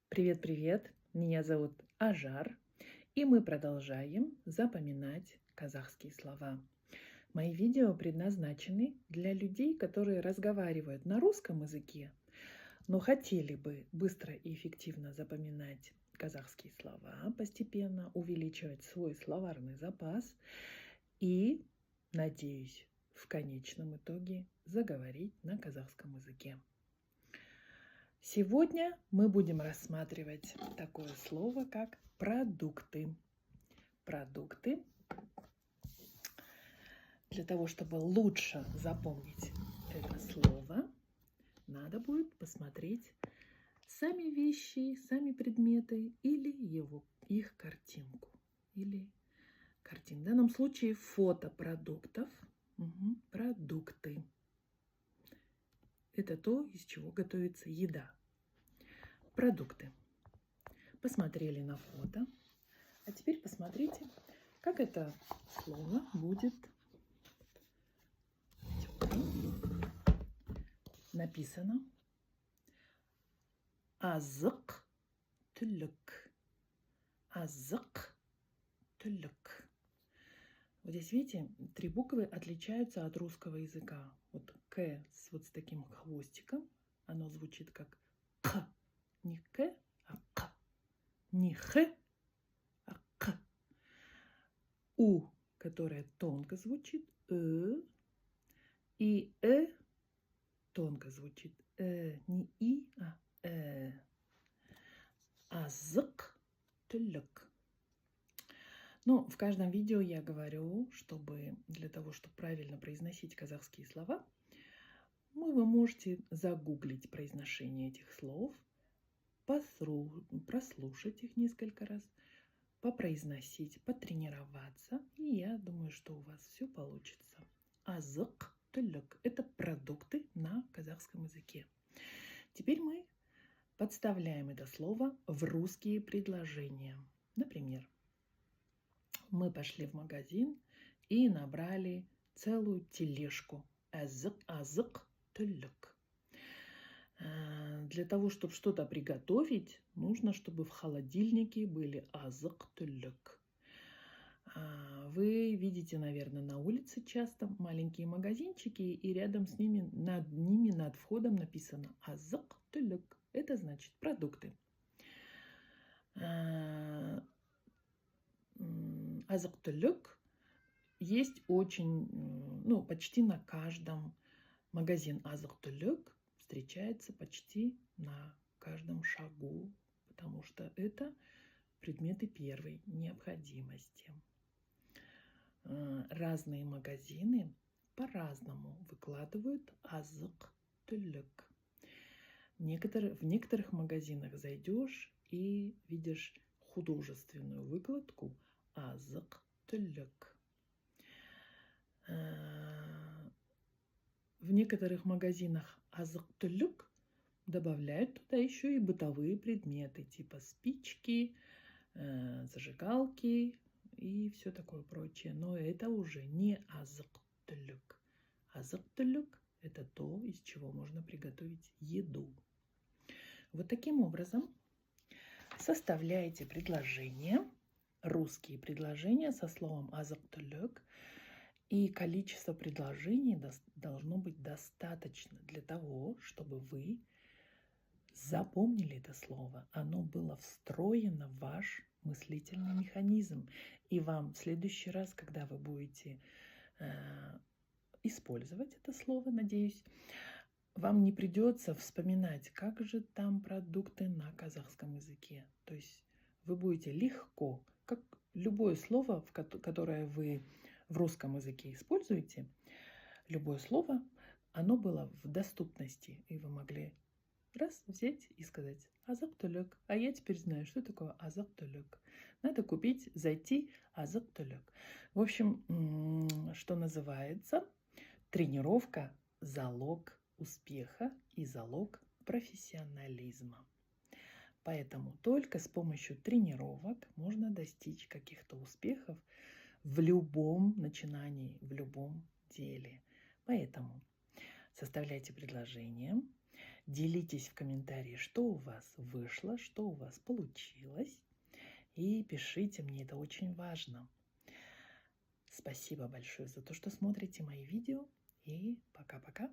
Привет-привет! Меня зовут Ажар, и мы продолжаем запоминать казахские слова. Мои видео предназначены для людей, которые разговаривают на русском языке, но хотели бы быстро и эффективно запоминать казахские слова, постепенно увеличивать свой словарный запас и, надеюсь, в конечном итоге заговорить на казахском языке. Сегодня мы будем рассматривать такое слово, как продукты. Продукты. Для того, чтобы лучше запомнить это слово, надо будет посмотреть сами вещи, сами предметы или их картинку. В данном случае фото продуктов. Продукты. Это то, из чего готовится еда. Продукты. Посмотрели на фото. А теперь посмотрите, как это слово будет написано. Азык түлік. Азык түлік. Вот здесь, видите, три буквы отличаются от русского языка. Вот К с таким хвостиком, оно звучит как К. Не К, а К. Не Х, а К. У, которая тонко звучит, и тонко звучит. Не И, а Азык түлік. Но в каждом видео я говорю, для того, чтобы правильно произносить казахские слова, вы можете загуглить произношение этих слов, прослушать их несколько раз, попроизносить, потренироваться. И я думаю, что у вас все получится. Азык түлік – это продукты на казахском языке. Теперь мы подставляем это слово в русские предложения. Например, мы пошли в магазин и набрали целую тележку. Азык түлік. Для того, чтобы что-то приготовить, нужно, чтобы в холодильнике были азык түлік. Вы видите, наверное, на улице часто маленькие магазинчики, и рядом с ними, над входом написано азык түлік. Это значит продукты. Азык түлік есть почти на каждом магазин. Азык түлік встречается почти на каждом шагу, потому что это предметы первой необходимости. Разные магазины по-разному выкладывают азык түлік. В некоторых магазинах зайдешь и видишь художественную выкладку азык түлік. В некоторых магазинах азык түлік добавляют туда еще и бытовые предметы, типа спички, зажигалки и все такое прочее. Но это уже не азык түлік. Азык түлік – это то, из чего можно приготовить еду. Вот таким образом составляете предложения, русские предложения со словом азык түлік, и количество предложений должно быть достаточно для того, чтобы вы запомнили это слово. Оно было встроено в ваш мыслительный механизм. И вам в следующий раз, когда вы будете использовать это слово, надеюсь, вам не придется вспоминать, как же там продукты на казахском языке. То есть вы будете легко, как любое слово, которое вы в русском языке используете, любое слово, оно было в доступности, и вы могли раз взять и сказать азык түлік. А я теперь знаю, что такое азык түлік. Надо купить, зайти азык түлік. В общем, что называется, тренировка – залог успеха и залог профессионализма. Поэтому только с помощью тренировок можно достичь каких-то успехов в любом начинании, в любом деле. Поэтому составляйте предложения, Делитесь в комментарии, что у вас вышло, что у вас получилось. И пишите мне, это очень важно. Спасибо большое за то, что смотрите мои видео. И пока-пока.